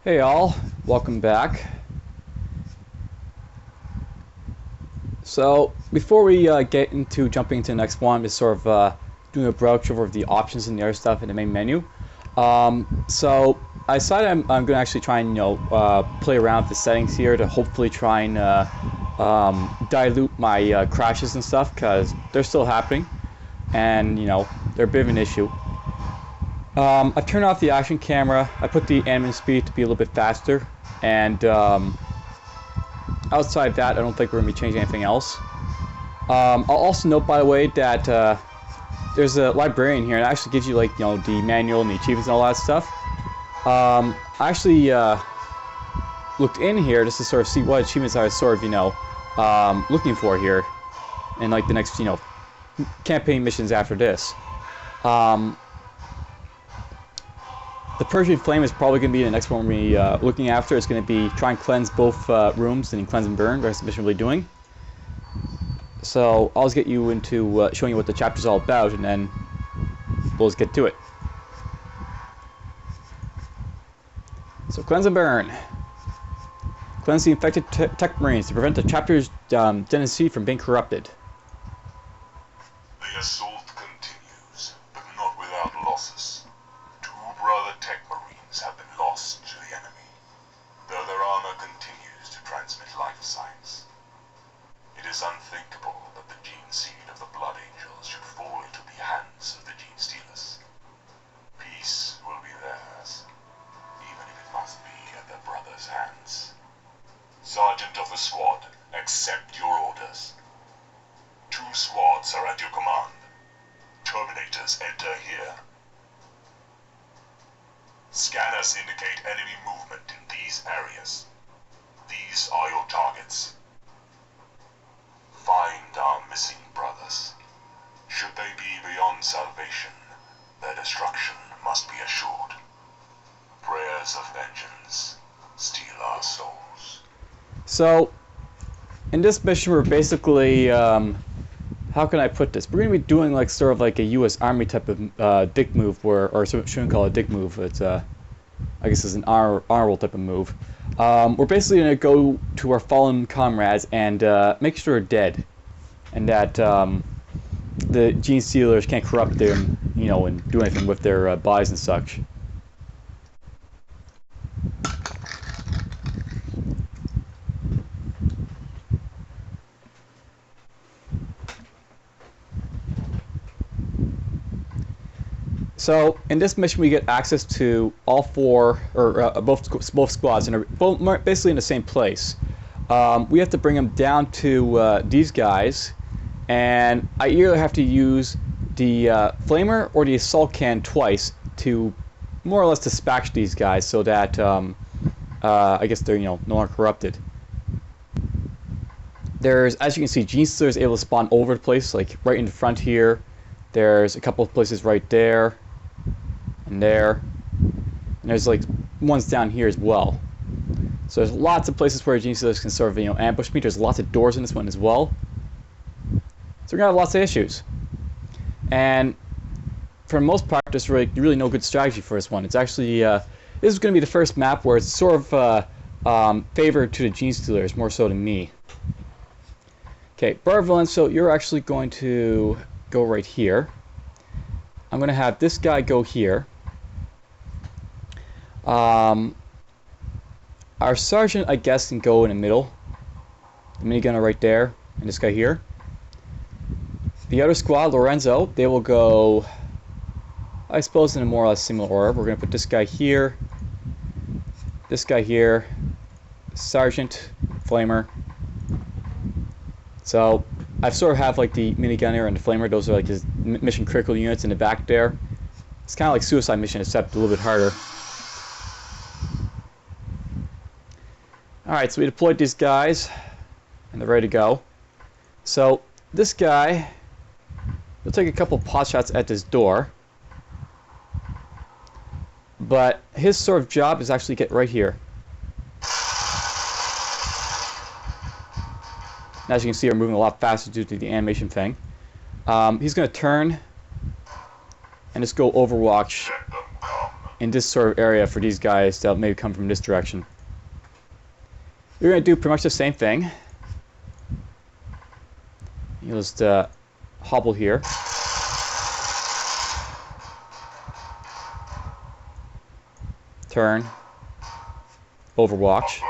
Hey all, welcome back. So before we get into jumping into the next one, just sort of doing a browse over of the options and the other stuff in the main menu. So I decided I'm going to actually try and play around with the settings here to hopefully try and dilute my crashes and stuff, because they're still happening, and they're a bit of an issue. I've turned off the action camera. I put the animation speed to be a little bit faster, and outside of that, I don't think we're going to be changing anything else. I'll also note, by the way, that there's a librarian here, and it actually gives you the manual and the achievements and all that stuff. I actually looked in here just to sort of see what achievements I was sort of looking for here, in the next campaign missions after this. The Persian Flame is probably going to be the next one we're going to be looking after. It's going to be try and cleanse both rooms and cleanse and burn. That's the mission we're really doing. So I'll just get you into showing you what the chapter's all about, and then we'll just get to it. So cleanse and burn. Cleanse the infected tech marines to prevent the chapter's tendency from being corrupted. The assault continues, but not without losses. Two brother tech marines have been lost to the enemy, though their armor continues to transmit life signs. It is unthinkable that the gene seed of the Blood Angels should fall into the hands of the gene stealers. Peace will be theirs, even if it must be at their brother's hands. Sergeant of the squad, accept your orders. 2 squads are at your command. Terminators enter here. Scanners indicate enemy movement in these areas. These are your targets. Find our missing brothers. Should they be beyond salvation, their destruction must be assured. Prayers of vengeance steal our souls. So in this mission, we're basically how can I put this? We're going to be doing sort of a U.S. Army type of dick move, or shouldn't call it a dick move. It's I guess it's an honorable type of move. We're basically going to go to our fallen comrades and make sure they're dead, and that the gene stealers can't corrupt them, and do anything with their bodies and such. So in this mission, we get access to all 4, or both squads, and are both basically in the same place. We have to bring them down to these guys, and I either have to use the flamer or the assault cannon twice to more or less dispatch these guys, so that I guess they're no longer corrupted. There's, as you can see, gene stealers able to spawn over the place, like right in the front here. There's a couple of places right there. And there, and there's ones down here as well. So there's lots of places where gene stealers can sort of ambush me. There's lots of doors in this one as well. So we're gonna have lots of issues. And for the most part, there's really no good strategy for this one. It's actually this is going to be the first map where it's sort of favored to the gene stealers more so than me. Okay, Bar Valenzo, you're actually going to go right here. I'm going to have this guy go here. Our sergeant, I guess, can go in the middle. The minigunner right there, and this guy here. The other squad, Lorenzo, they will go, I suppose, in a more or less similar order. We're going to put this guy here, sergeant, flamer. So I sort of have the minigunner and the flamer. Those are his mission critical units in the back there. It's kind of like Suicide Mission, except a little bit harder. Alright, so we deployed these guys, and they're ready to go. So this guy will take a couple pot shots at this door, but his sort of job is actually get right here. And as you can see, we're moving a lot faster due to the animation thing. He's going to turn and just go Overwatch in this sort of area for these guys that maybe come from this direction. We're going to do pretty much the same thing. You'll just hobble here. Turn. Overwatch.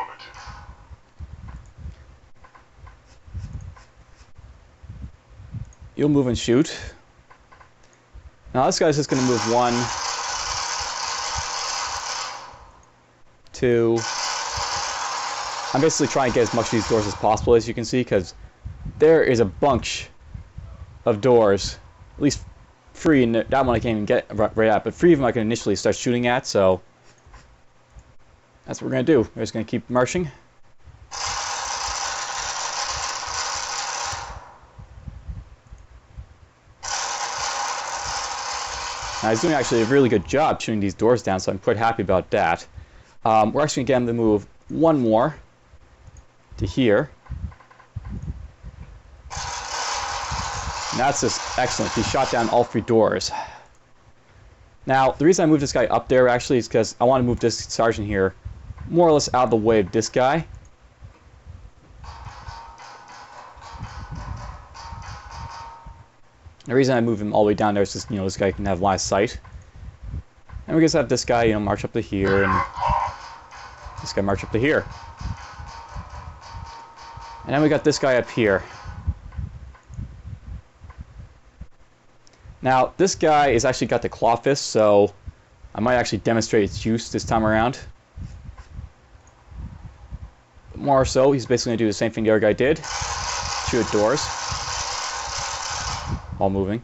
You'll move and shoot. Now this guy's just going to move 1, 2. I'm basically trying to get as much of these doors as possible, as you can see, because there is a bunch of doors, at least 3, and that one I can't even get right at, but 3 of them I can initially start shooting at, so that's what we're going to do. We're just going to keep marching. Now, he's doing actually a really good job shooting these doors down, so I'm quite happy about that. We're actually going to get him to move 1 more to here. And that's just excellent. He shot down all 3 doors. Now, the reason I moved this guy up there actually is because I want to move this sergeant here more or less out of the way of this guy. The reason I move him all the way down there is just, this guy can have line of sight. And we just have this guy, march up to here, and this guy march up to here. And then we got this guy up here. Now, this guy has actually got the claw fist, so I might actually demonstrate its use this time around. But more so, he's basically going to do the same thing the other guy did. Shoot at doors. All moving.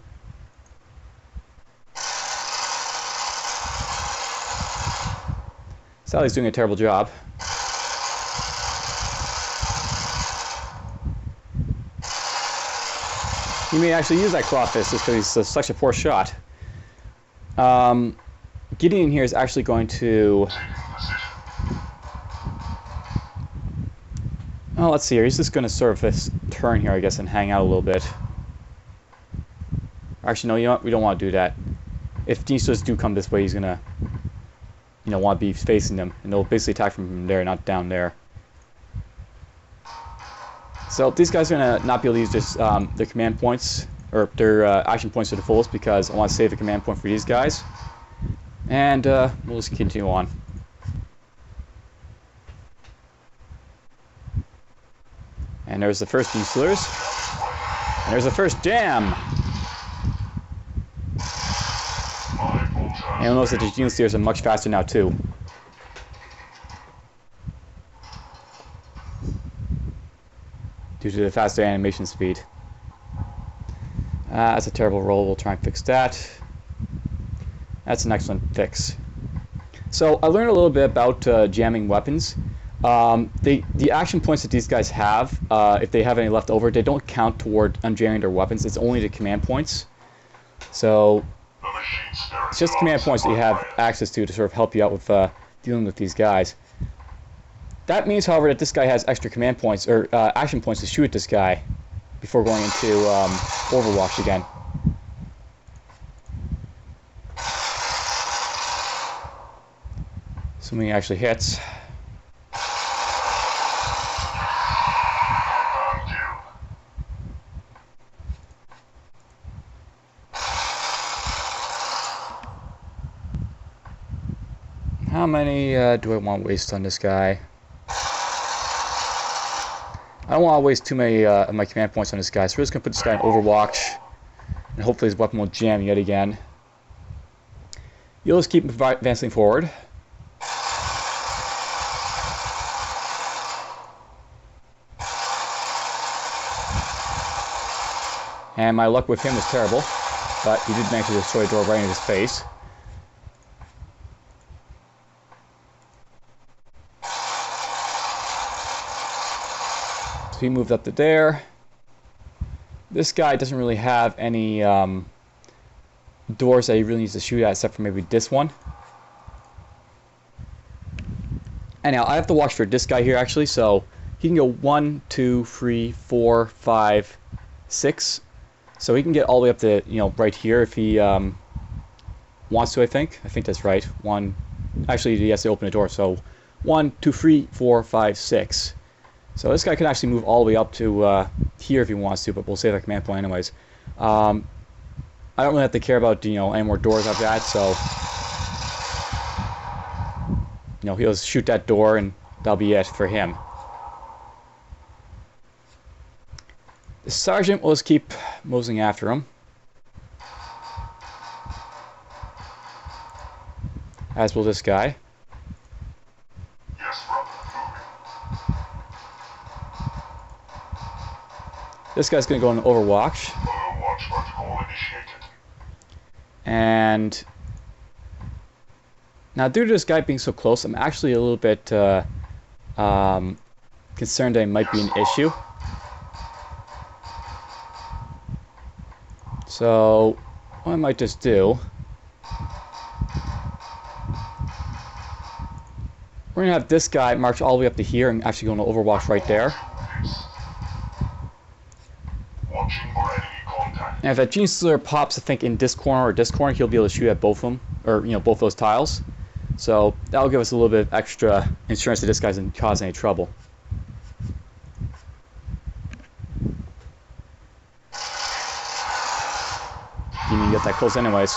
Sally's doing a terrible job. He may actually use that claw fist just because he's such a poor shot. Gideon here is actually going to... Oh, let's see here. He's just going to sort of this turn here, I guess, and hang out a little bit. Actually, no, you know what? We don't want to do that. If Nistas do come this way, he's going to, want to be facing them. And they'll basically attack from there, not down there. So these guys are going to not be able to use this, their command points, or their action points to the fullest, because I want to save the command point for these guys. And we'll just continue on. And there's the first Fusiliers. And there's the first jam! And you'll notice that the Gene Steers are much faster now too. Due to the faster animation speed. That's a terrible roll. We'll try and fix that. That's an excellent fix. So I learned a little bit about jamming weapons. The action points that these guys have, if they have any left over, they don't count toward unjamming their weapons. It's only the command points. So it's just command points that you have access to sort of help you out with dealing with these guys. That means, however, that this guy has extra command points, or action points to shoot at this guy before going into Overwatch again. Assuming he actually hits. How many do I want to waste on this guy? I don't want to waste too many of my command points on this guy, so we're just going to put this guy in Overwatch, and hopefully his weapon will jam yet again. You'll just keep advancing forward. And my luck with him was terrible, but he did manage to destroy a door right in his face. So he moved up to there. This guy doesn't really have any doors that he really needs to shoot at, except for maybe this one. Anyhow, I have to watch for this guy here actually, so he can go 1, 2, 3, 4, 5, 6. So he can get all the way up to, right here if he wants to, I think. I think that's right. One, actually, he has to open the door. So 1, 2, 3, 4, 5, 6. So this guy can actually move all the way up to here if he wants to, but we'll save that command point anyways. I don't really have to care about any more doors like that. So he'll just shoot that door, and that'll be it for him. The sergeant will just keep moseying after him. As will this guy. Yes, brother. Moving. This guy's going to go on Overwatch. Overwatch protocol initiated. And now, due to this guy being so close, I'm actually a little bit concerned that it might be an issue. So, what I might just do, we're going to have this guy march all the way up to here and actually go into Overwatch right there. Watching for enemy contact. And if that Gene Stealer pops, I think, in this corner or this corner, he'll be able to shoot at both of them, or both those tiles. So that'll give us a little bit of extra insurance that this guy doesn't cause any trouble. You can get that close anyways.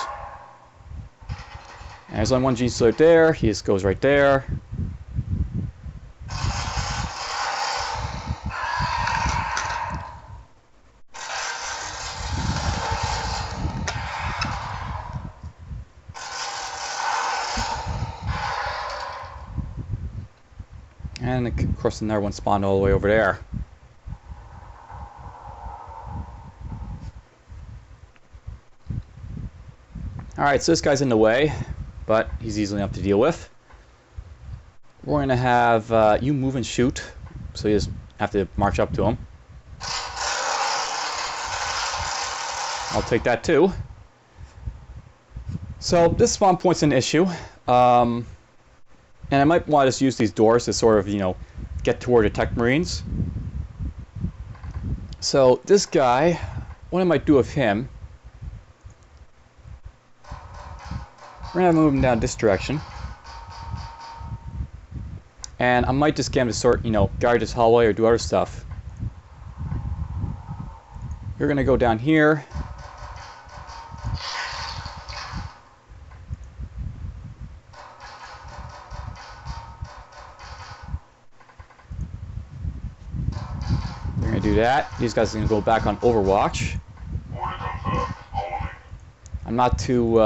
And there's only one Gene Stealer there. He just goes right there. And of course another one spawned all the way over there. Alright, so this guy's in the way, but he's easily enough to deal with. We're going to have you move and shoot, so you just have to march up to him. I'll take that too. So this spawn point's an issue. And I might want to just use these doors to sort of, get toward the Tech Marines. So this guy, what I might do with him, we're going to move him down this direction. And I might just get him to sort, guard this hallway or do other stuff. You're going to go down here. Do that. These guys are going to go back on Overwatch. Order confirmed. Holding. I'm not too,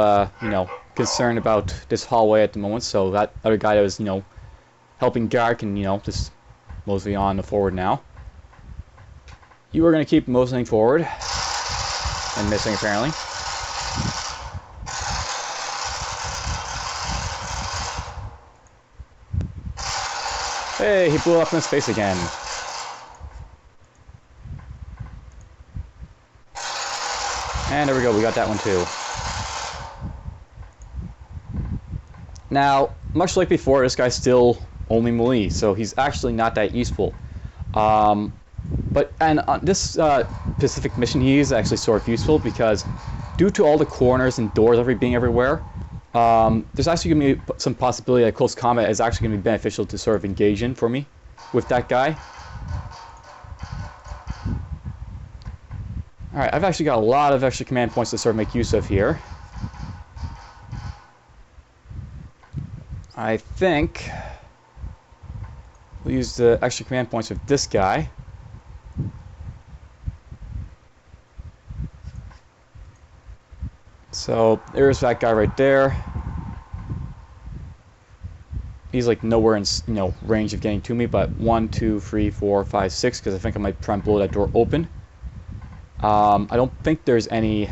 concerned about this hallway at the moment, so that other guy that was, helping guard can, just mosey on the forward now. You are going to keep moseying forward. And missing, apparently. Hey, he blew up in his face again. And there we go, we got that one too. Now, much like before, this guy's still only melee, so he's actually not that useful. On this specific mission, he is actually sort of useful because due to all the corners and doors being everywhere, there's actually going to be some possibility that close combat is actually going to be beneficial to sort of engage in for me with that guy. Alright, I've actually got a lot of extra command points to sort of make use of here. I think we'll use the extra command points with this guy. So there's that guy right there. He's like nowhere in range of getting to me, but 1, 2, 3, 4, 5, 6, because I think I might try and blow that door open. I don't think there's anything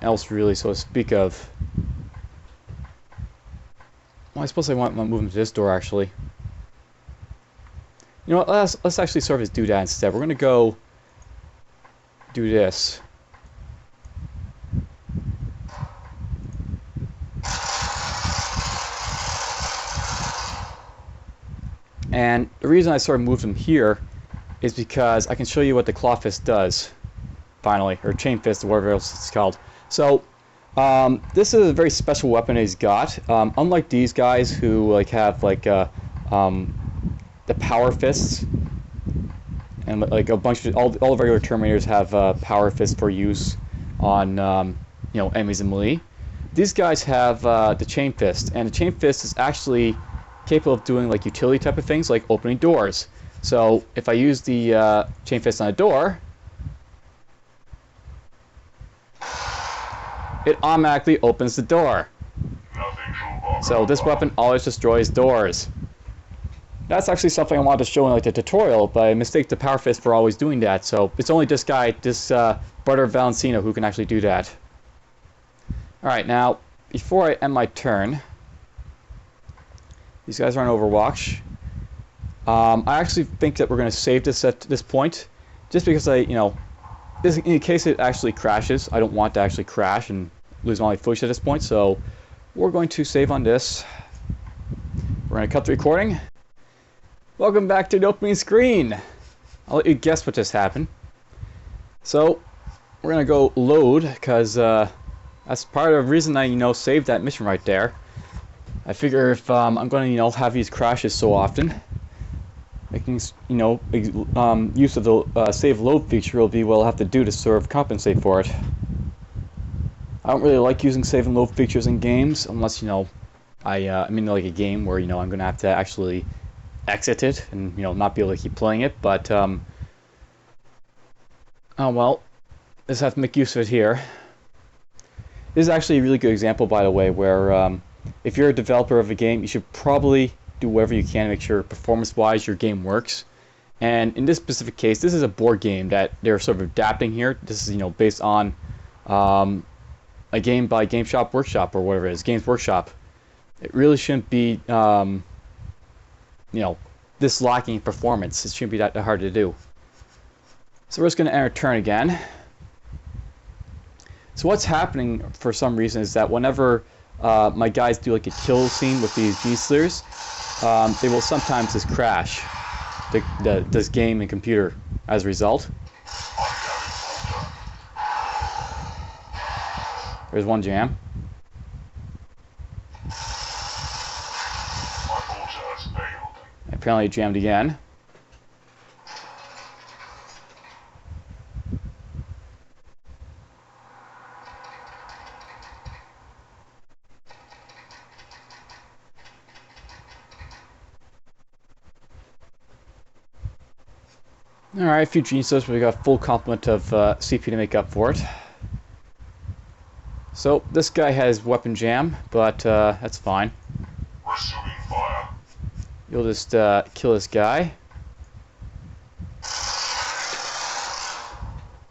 else really, so to speak of. Well, I suppose I want to move him to this door, actually. You know what, let's actually sort of just do that instead. We're going to go do this. And the reason I sort of moved him here is because I can show you what the Claw Fist does, finally, or Chain Fist, or whatever else it's called. So this is a very special weapon he's got. Unlike these guys who like have like the power fists, and like a bunch of all the regular Terminators have power fists for use on enemies in melee. These guys have the chain fist, and the chain fist is actually capable of doing like utility type of things, like opening doors. So if I use the chain fist on a door, it automatically opens the door. So this weapon always destroys doors. That's actually something I wanted to show in like the tutorial, but I mistake the power fist for always doing that. So it's only this guy, this Brother Valencino, who can actually do that. Alright, now, before I end my turn, these guys are on Overwatch. I actually think that we're going to save this at this point, just because in case it actually crashes, I don't want to actually crash and lose all my footage at this point, so we're going to save on this. We're going to cut the recording. Welcome back to the opening screen. I'll let you guess what just happened. So, we're going to go load, because that's part of the reason I, saved that mission right there. I figure if I'm going to, have these crashes so often, making, use of the save load feature will be what I'll have to do to sort of compensate for it. I don't really like using save and load features in games, unless, I'm in like a game where, I'm going to have to actually exit it and, not be able to keep playing it, but, oh well, just have to make use of it here. This is actually a really good example, by the way, where if you're a developer of a game, you should probably do whatever you can to make sure performance-wise your game works. And in this specific case, this is a board game that they're sort of adapting here. This is, based on a game by Game Shop Workshop, or whatever it is, Games Workshop. It really shouldn't be, this lacking in performance. It shouldn't be that hard to do. So we're just going to enter turn again. So what's happening for some reason is that whenever my guys do like a kill scene with these G-Slurs, they will sometimes just crash this game and computer as a result. There's one jam. Apparently it jammed again. Alright, a few geniuses, but we got a full complement of CP to make up for it. So, this guy has weapon jam, but that's fine. Resuming fire. You'll just kill this guy.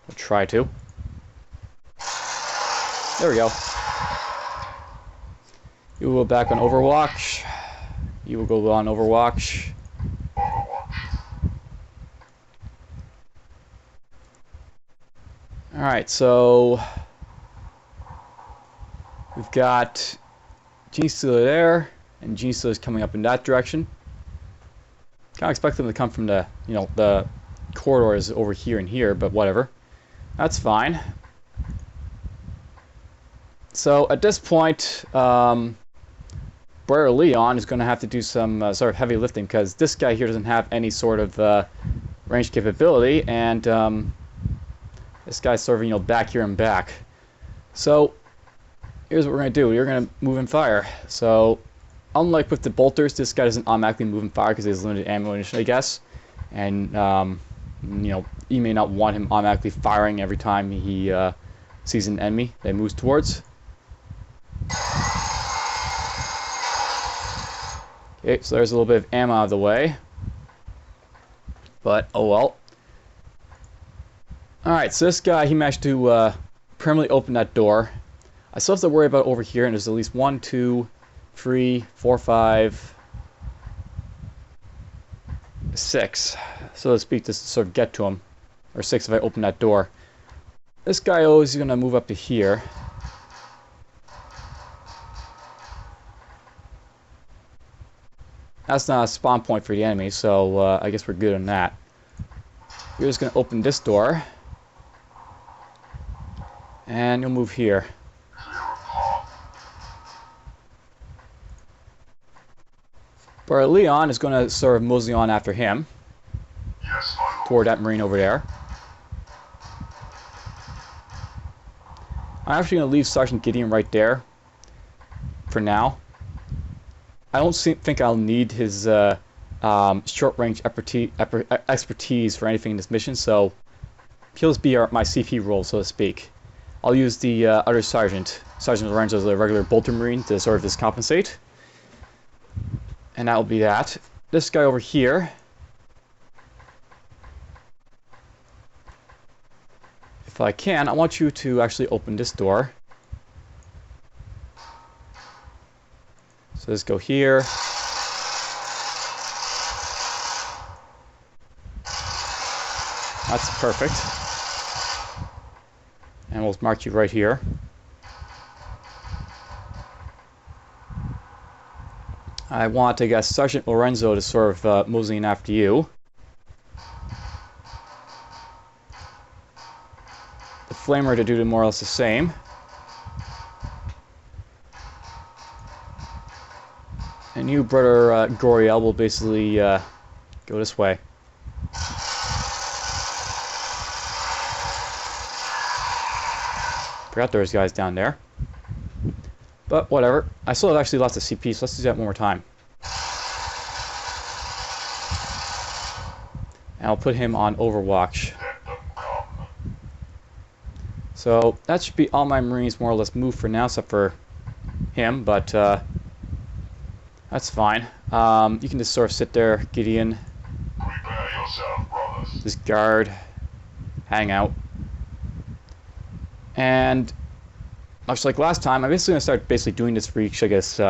Or try to. There we go. You will go back on Overwatch. You will go on Overwatch. Alright, so we've got G-Stealer there, and G-Stealer is coming up in that direction. Kind of expect them to come from the, the corridors over here and here, but whatever. That's fine. So at this point, Brother Leon is going to have to do some sort of heavy lifting, because this guy here doesn't have any sort of range capability, and this guy's sort of, back here and back. So here's what we're going to do. We're going to move and fire. So unlike with the bolters, this guy doesn't automatically move and fire because he has limited ammunition, I guess. And, you may not want him automatically firing every time he sees an enemy that he moves towards. Okay, so there's a little bit of ammo out of the way. But, oh well. Alright, so this guy, he managed to permanently open that door. I still have to worry about over here, and there's at least 1, 2, 3, 4, 5, 6, so to speak, to sort of get to him. Or 6 if I open that door. This guy is going to move up to here. That's not a spawn point for the enemy, so I guess we're good on that. We're just going to open this door. And you'll move here. Clear a path. But Leon is going to sort of mosey on after him. Yes, my lord. Toward that marine over there. I'm actually going to leave Sergeant Gideon right there for now. I don't think I'll need his short-range expertise for anything in this mission, so he'll just be my CP role, so to speak. I'll use the other Sergeant Lorenzo, as a regular bolter marine, to sort of just compensate. And that will be that. This guy over here, if I can, I want you to actually open this door. So let's go here. That's perfect. And we'll mark you right here. I want, I guess, Sergeant Lorenzo to sort of mosey in after you. The Flamer to do more or less the same. And you, Brother Goriel, will basically go this way. Forgot there was guys down there. But whatever. I still have actually lots of CP, so let's do that one more time. And I'll put him on Overwatch. So that should be all my Marines more or less moved for now, except for him, but that's fine. You can just sort of sit there, Gideon. Prepare yourself, brothers. Just guard, hang out. And much like last time, I'm basically going to start doing this for each, I guess,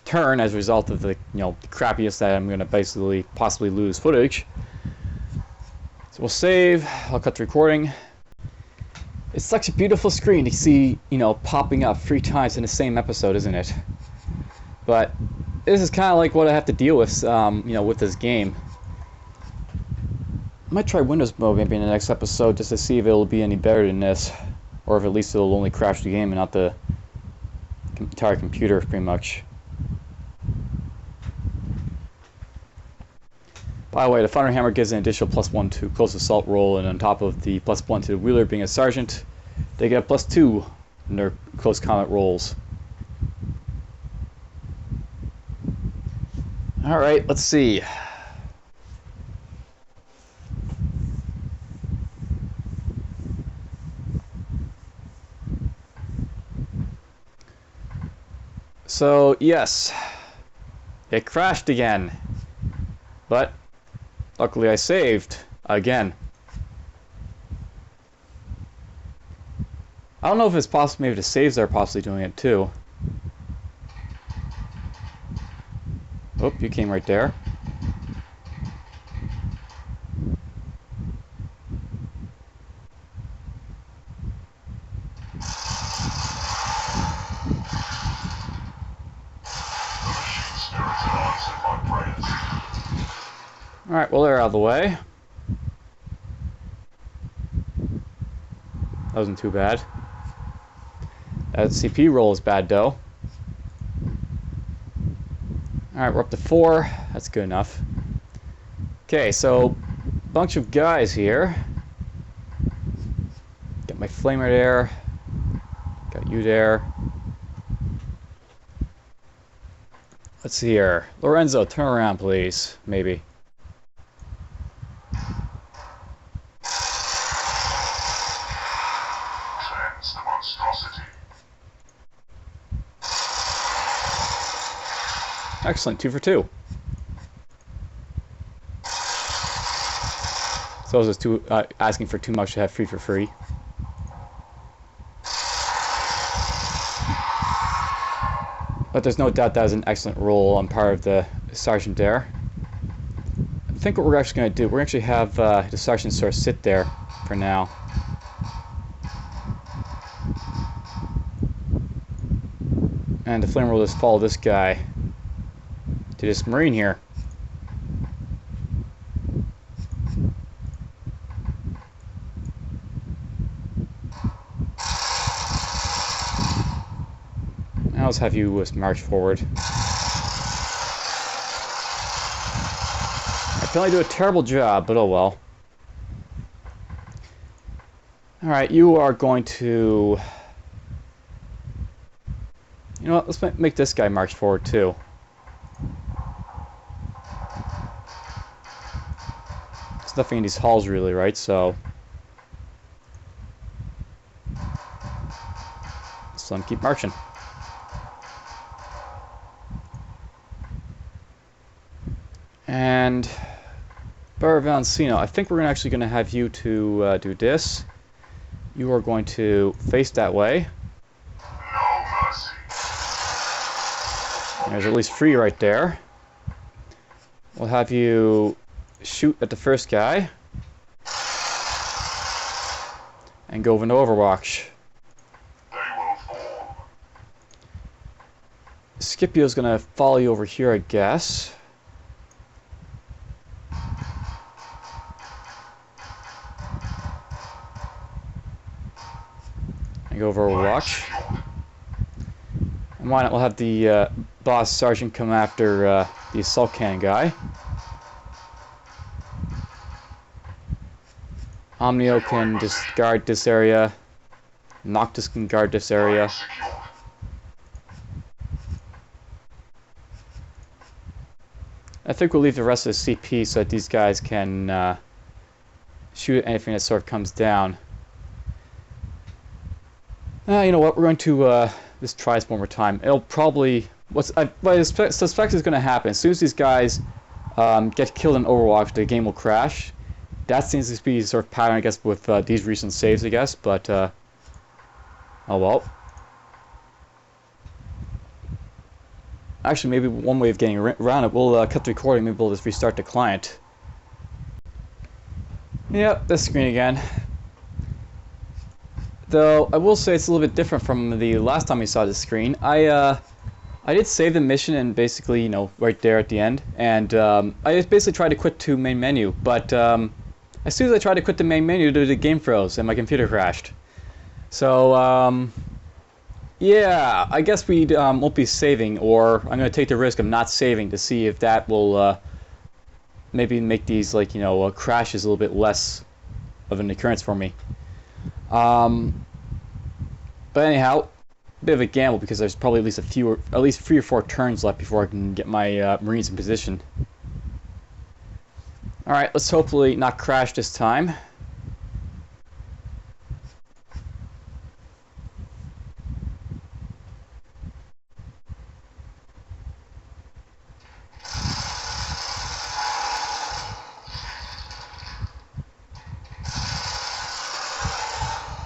turn as a result of the, the crappiness that I'm going to basically possibly lose footage. So we'll save. I'll cut the recording. It's such a beautiful screen to see, popping up 3 times in the same episode, isn't it? But this is kind of like what I have to deal with, with this game. I might try Windows mode maybe in the next episode just to see if it'll be any better than this. Or if at least it'll only crash the game and not the entire computer, pretty much. By the way, the Thunderhammer gives an additional +1 to close assault roll, and on top of the +1 to the Wheeler being a sergeant, they get a +2 in their close combat rolls. Alright, let's see. So, yes, it crashed again, but luckily I saved again. I don't know if it's possible, maybe the saves are possibly doing it too. Oh, you came right there. Alright, well, they're out of the way. That wasn't too bad. That CP roll is bad, though. Alright, we're up to 4. That's good enough. Okay, so, bunch of guys here. Got my Flamer there. Got you there. Let's see here. Lorenzo, turn around, please. Maybe. Excellent, 2 for 2. So I was just asking for too much to have 3 for free. But there's no doubt that was an excellent roll on part of the sergeant there. I think what we're actually going to do, we're actually have the sergeant sort of sit there for now. And the Flamer will just follow this guy to this Marine here. let's have you march forward. I feel like I do a terrible job, but oh well. Alright, you are going to... You know what, let's make this guy march forward too. There's nothing in these halls really, right? So... let's let him keep marching. And... Bar Valencino, I think we're actually going to have you to do this. You are going to face that way. No mercy. There's at least 3 right there. We'll have you shoot at the first guy. And go into Overwatch. They will fall. Scipio's going to follow you over here, I guess. And go over Overwatch. And why not, we'll have the boss sergeant come after the Assault Cannon guy. Omnio can just guard this area. Noctis can guard this area. I think we'll leave the rest of the CP so that these guys can shoot at anything that sort of comes down. You know what? We're going to just try this one more time. It'll probably... what I suspect is going to happen. As soon as these guys get killed in Overwatch, the game will crash. That seems to be sort of pattern, I guess, with these recent saves, I guess. But, oh well. Actually, maybe one way of getting around it, we'll cut the recording, maybe we'll just restart the client. Yep, this screen again. Though, I will say it's a little bit different from the last time we saw this screen. I did save the mission and basically, you know, right there at the end. And I just basically tried to quit to main menu, but as soon as I tried to quit the main menu, the game froze and my computer crashed. So, yeah, I guess we won't be saving, or I'm going to take the risk of not saving to see if that will maybe make these, like, you know, crashes a little bit less of an occurrence for me. But anyhow, a bit of a gamble because there's probably at least 3 or 4 turns left before I can get my Marines in position. Alright, let's hopefully not crash this time.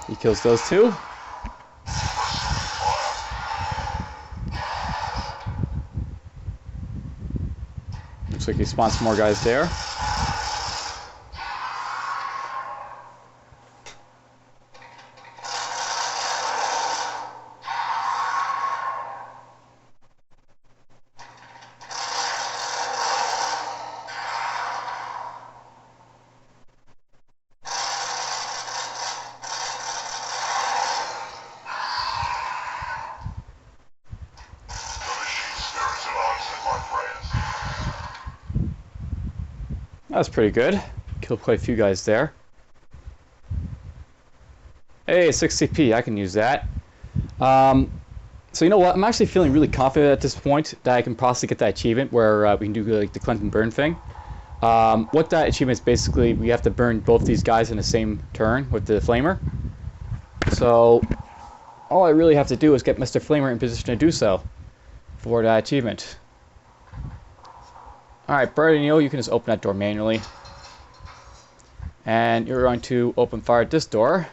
He kills those 2. Looks like he spawns some more guys there. That's pretty good. Killed quite a few guys there. Hey, 6 CP, I can use that. So you know what? I'm actually feeling really confident at this point that I can possibly get that achievement where we can do like the cleanse and burn thing. What that achievement is basically, we have to burn both these guys in the same turn with the flamer. So all I really have to do is get Mr. Flamer in position to do so for that achievement. Alright, Bernardino, you can just open that door manually. And you're going to open fire at this door.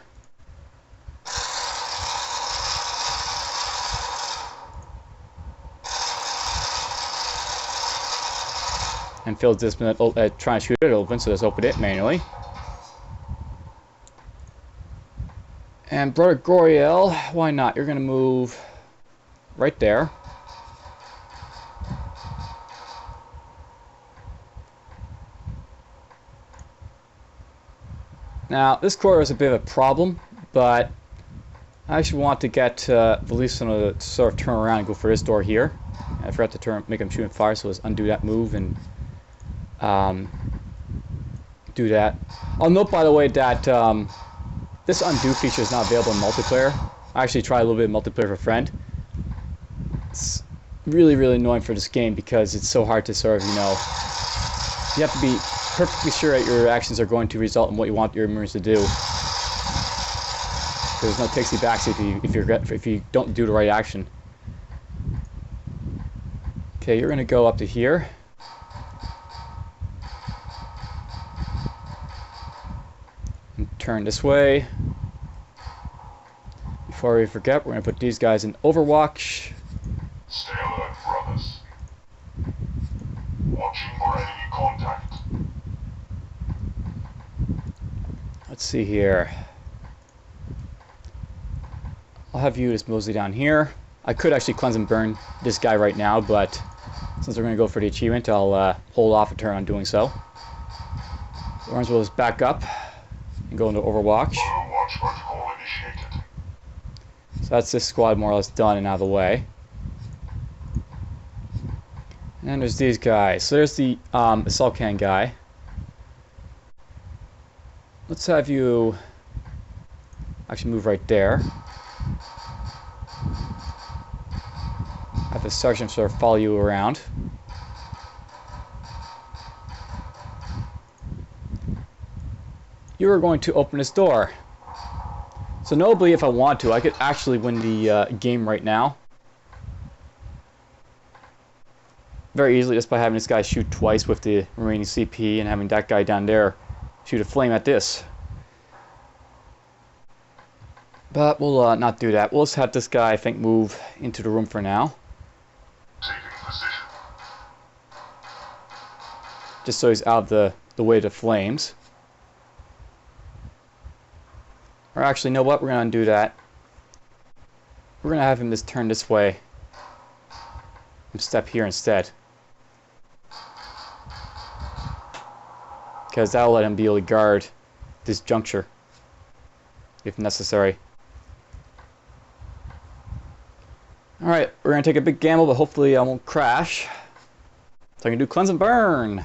And Phil's just been trying to shoot it open, so let's open it manually. And Brother Goriel, why not? You're going to move right there. Now, this corridor is a bit of a problem, but I actually want to get Valisson to sort of turn around and go for this door here. I forgot to make him shoot and fire, so let's undo that move and do that. I'll note, by the way, that this undo feature is not available in multiplayer. I actually tried a little bit of multiplayer for a friend. It's really, really annoying for this game because it's so hard to sort of, you have to be perfectly sure that your actions are going to result in what you want your Marines to do. There's no takesy backsy if you don't do the right action. Okay, you're gonna go up to here. And turn this way. Before we forget, we're gonna put these guys in Overwatch. Stay alert, brothers. Watching for enemy contact. Let's see here. I'll have you just mostly down here. I could actually cleanse and burn this guy right now, but since we're going to go for the achievement, I'll hold off a turn on doing so. Orange will just back up and go into Overwatch. Overwatch protocol initiated. So that's this squad more or less done and out of the way. And there's these guys. So there's the Assault Cannon guy. Let's have you actually move right there. Have the sergeant sort of follow you around. You are going to open this door. So notably, if I want to, I could actually win the game right now. Very easily, just by having this guy shoot twice with the remaining CP and having that guy down there shoot a flame at this. But we'll not do that. We'll just have this guy, I think, move into the room for now. Taking position. Just so he's out of the way of the flames. Or actually, you know what? We're going to undo that. We're going to have him just turn this way and step here instead. Because that'll let him be able to guard this juncture if necessary. Alright, we're going to take a big gamble, but hopefully I won't crash. So I can do cleanse and burn.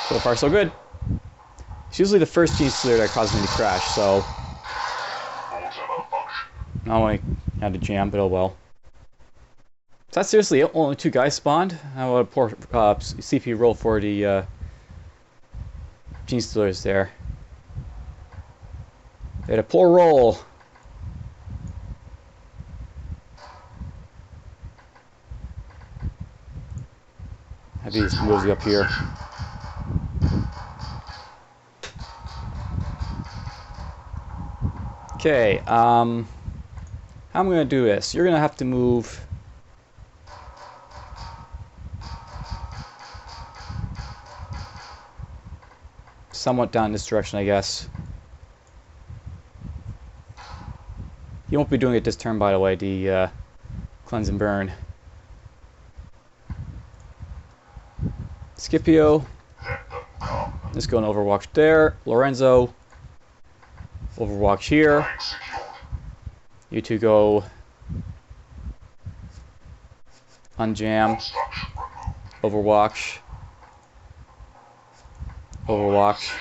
So far, so good. It's usually the first gene stealer that causes me to crash, so not only had to jam, but oh well. Is that seriously it? Only 2 guys spawned? What a poor CP roll for the gene stealers there. They had a poor roll. Have these mosey up here. Okay, how am I going to do this? You're going to have to move somewhat down this direction, I guess. You won't be doing it this turn, by the way, the cleanse and burn. Scipio, let's go and Overwatch there. Lorenzo, Overwatch here. You two go unjam, Overwatch, Overwatch.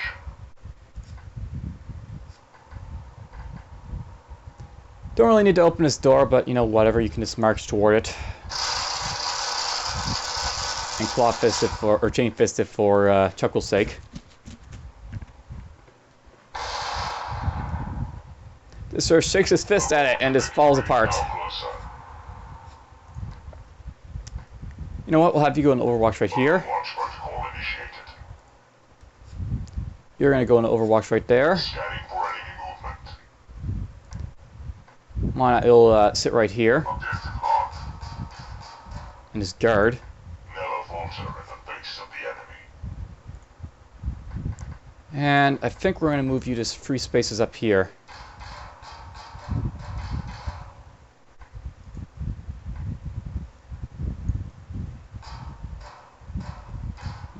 Don't really need to open this door, but you know, whatever, you can just march toward it. And claw fist it for, or chain fist it for chuckle's sake. This sort of shakes his fist at it and just falls apart. You know what, we'll have you go into Overwatch right here. You're going to go into Overwatch right there. Why not, it'll sit right here. And just guard. And I think we're going to move you to free spaces up here.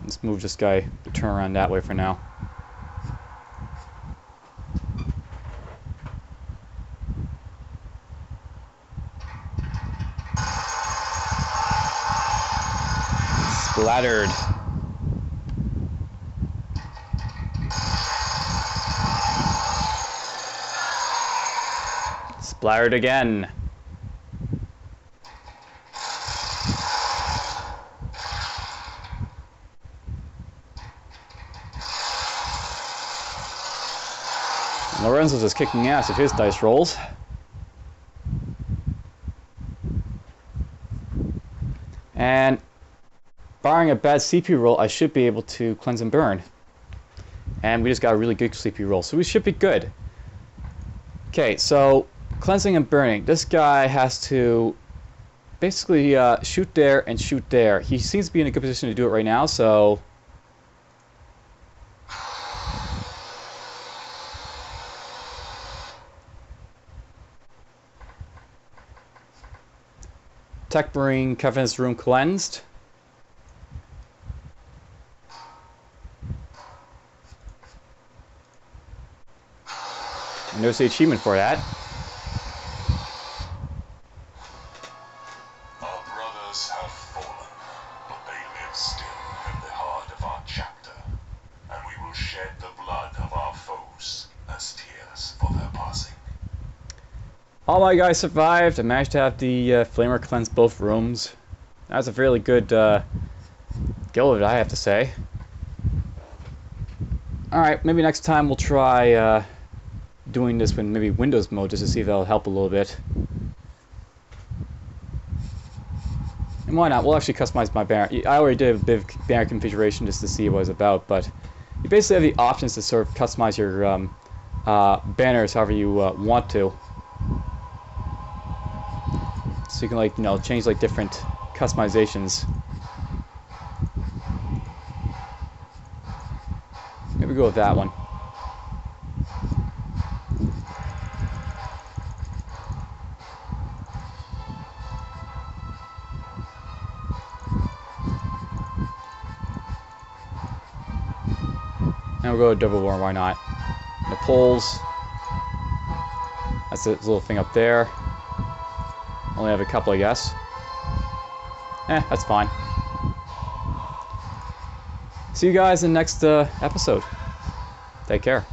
Let's move this guy to turn around that way for now. Splattered. Splattered again. Lorenzo's just kicking ass with his dice rolls. And barring a bad CP roll, I should be able to cleanse and burn. And we just got a really good CP roll, so we should be good. Okay, so cleansing and burning. This guy has to basically shoot there and shoot there. He seems to be in a good position to do it right now, so... Tech Marine Covenant's room cleansed. And there's the achievement for that. Our brothers have fallen, but they live still in the heart of our chapter, and we will shed the blood of our foes as tears for their passing. All my guys survived. I managed to have the Flamer cleanse both rooms. That was a fairly good go of it, I have to say. Alright, maybe next time we'll try doing this in maybe Windows mode just to see if that'll help a little bit. And why not? We'll actually customize my banner. I already did a bit of banner configuration just to see what it's about, but you basically have the options to sort of customize your banners however you want to. So you can, like, you know, change like different customizations. Maybe go with that one. And we'll go to Double War, why not? The poles. That's this little thing up there. Only have a couple, I guess. That's fine. See you guys in the next episode. Take care.